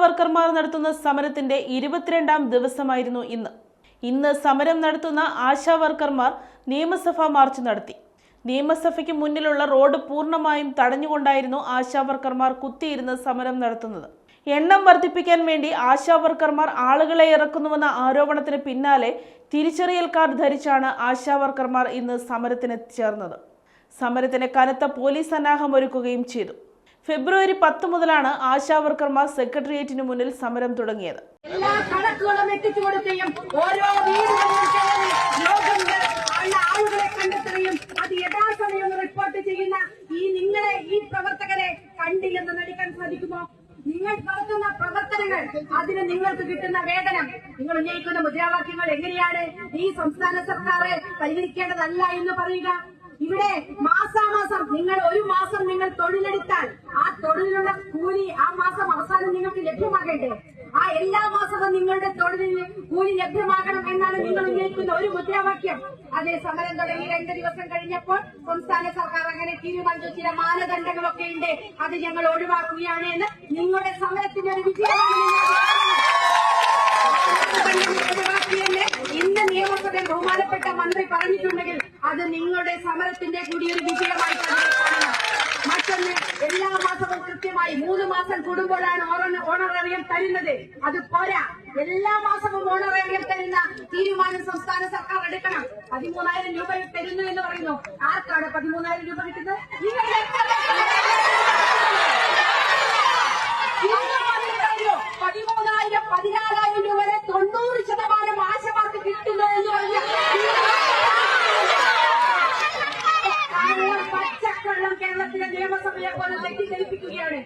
വർക്കർമാർ നടത്തുന്ന സമരത്തിന്റെ 22ാം ദിവസമായിരുന്നു ഇന്ന് സമരം നടത്തുന്ന ആശാ വർക്കർമാർ നിയമസഭാ മാർച്ച് നടത്തി. നിയമസഭയ്ക്ക് മുന്നിലുള്ള റോഡ് പൂർണ്ണമായും തടഞ്ഞുകൊണ്ടായിരുന്നു ആശാ വർക്കർമാർ കുത്തിയിരുന്ന് സമരം നടത്തുന്നത്. എണ്ണം വർദ്ധിപ്പിക്കാൻ വേണ്ടി ആശാ വർക്കർമാർ ആളുകളെ ഇറക്കുന്നുവെന്ന ആരോപണത്തിന് പിന്നാലെ തിരിച്ചറിയൽ കാർഡ് ധരിച്ചാണ് ആശാ വർക്കർമാർ ഇന്ന് സമരത്തിന് ചേർന്നത്. സമരത്തിന് കനത്ത പോലീസ് സന്നാഹം ഒരുക്കുകയും ചെയ്തു. ഫെബ്രുവരി 10 മുതലാണ് ആശാ വർക്കർമാർ സെക്രട്ടേറിയറ്റിന് മുന്നിൽ സമരം തുടങ്ങിയത്. എല്ലാ കണക്കുകളും എത്തിച്ചു കൊടുക്കുകയും ഓരോ ആളുകളെ കണ്ടെത്തുകയും അത് യഥാസമയം റിപ്പോർട്ട് ചെയ്യുന്ന ഈ പ്രവർത്തകരെ കണ്ടില്ലെന്ന് നടിക്കാൻ സാധിക്കുമോ? നിങ്ങൾ നടത്തുന്ന പ്രവർത്തനങ്ങൾ, അതിന് നിങ്ങൾക്ക് കിട്ടുന്ന വേതനം, നിങ്ങൾ ഉന്നയിക്കുന്ന മുദ്രാവാക്യങ്ങൾ എങ്ങനെയാണ് ഈ സംസ്ഥാന സർക്കാർ പരിഹരിക്കേണ്ടതല്ല എന്ന് പറയുക? ഇവിടെ മാസാമാസം നിങ്ങൾ ഒരു മാസം നിങ്ങൾ തൊഴിലെടുത്താൽ ആ തൊഴിലിനുള്ള കൂലി ആ മാസം അവസാനം നിങ്ങൾക്ക് ലഭ്യമാകേണ്ടേ? ആ എല്ലാ മാസവും നിങ്ങളുടെ തൊഴിലിന് കൂലി ലഭ്യമാകണം എന്നാണ് നിങ്ങൾ ഉന്നയിക്കുന്ന ഒരു മുദ്രാവാക്യം. അതേ സമരം തുടങ്ങി 2 ദിവസം കഴിഞ്ഞപ്പോൾ സംസ്ഥാന സർക്കാർ അങ്ങനെ തീരുമാനിച്ചു. ചില മാനദണ്ഡങ്ങളൊക്കെ ഉണ്ട്, അത് ഞങ്ങൾ ഒഴിവാക്കുകയാണ് എന്ന്. നിങ്ങളുടെ സമരത്തിന്റെ ഒരു വിജയമാണ്. ഇന്ന് നിയമസഭയിൽ ബഹുമാനപ്പെട്ട മന്ത്രി പറഞ്ഞിട്ടുണ്ടെങ്കിൽ അത് നിങ്ങളുടെ സമരത്തിന്റെ കൂടി ഒരു വിജയമായിട്ടാണ് കാണുന്നത്. മറ്റൊന്ന്, എല്ലാ മാസവും കൃത്യമായി 3 മാസം കൂടുമ്പോഴാണ് ഓണറേറിയം തരുന്നത്. അത് പോരാ, എല്ലാ മാസവും ഓണറേറിയം തരുന്ന തീരുമാനം സംസ്ഥാന സർക്കാർ എടുക്കണം. 13,000 രൂപ തരുന്നു എന്ന് പറയുന്നു. ആർക്കാണ് 13,000 രൂപ കിട്ടുന്നത്? 13,000 14,000 രൂപ വരെ 90% ആശമാർക്ക് കിട്ടുന്നു എന്ന് പറഞ്ഞാൽ പച്ചക്കള്ളം കേരളത്തിലെ നിയമസഭയെ പോലെ തെറ്റിദ്ധരിപ്പിക്കുകയാണ്.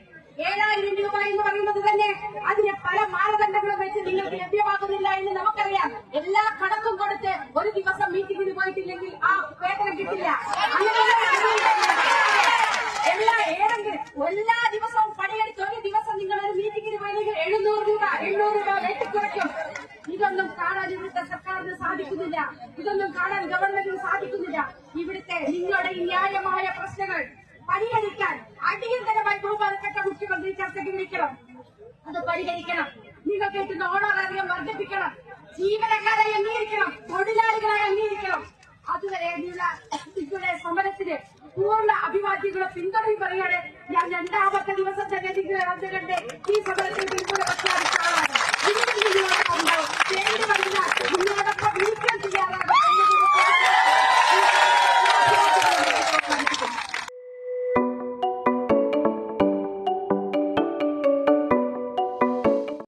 7,000 രൂപ എന്ന് പറയുന്നത് തന്നെ അതിന് പല മാനദണ്ഡങ്ങളും വെച്ച് നിങ്ങൾക്ക് ലഭ്യമാകുന്നില്ല എന്ന് നമുക്കറിയാം. എല്ലാ കണക്കും കൊടുത്ത് ഒരു ദിവസം മീറ്റിംഗിന് പോയിട്ടില്ലെങ്കിൽ ആ വേതനം കിട്ടില്ല. എല്ലാ ദിവസവും പണിയെടുത്ത് ഒരു ദിവസം നിങ്ങൾ ഒരു മീറ്റിംഗിന് പോയില്ലെങ്കിൽ 700 രൂപ വെട്ടിക്കുറയ്ക്കും. ഇതൊന്നും കാണാൻ ഇവിടുത്തെ സർക്കാരിന് സാധിക്കുന്നില്ല. ഇതൊന്നും കാണാൻ ഗവൺമെന്റിന് സാധിക്കുന്നില്ല. ഇവിടുത്തെ നിങ്ങളുടെ ഈ ന്യായമായ പ്രശ്നങ്ങൾ പരിഹരിക്കാൻ അടിയന്തരമായി ബഹുമാനപ്പെട്ട മുഖ്യമന്ത്രി ചർച്ചയ്ക്ക് വിളിക്കണം. അത് പരിഹരിക്കണം. നിങ്ങൾക്ക് കിട്ടുന്ന ഓണറേറിയം വർദ്ധിപ്പിക്കണം. ജീവനക്കാരെ അംഗീകരിക്കണം. തൊഴിലാളികളെ അംഗീകരിക്കണം. അതുവരെ നിങ്ങളുടെ സമരത്തിന് പൂർണ്ണ അഭിവാദ്യങ്ങളെ പിന്തുണയും പറയുകയാണ്. ഞാൻ 2ാമത്തെ ദിവസം തന്നെ ഈ സമരത്തിൽ പിന്തുണ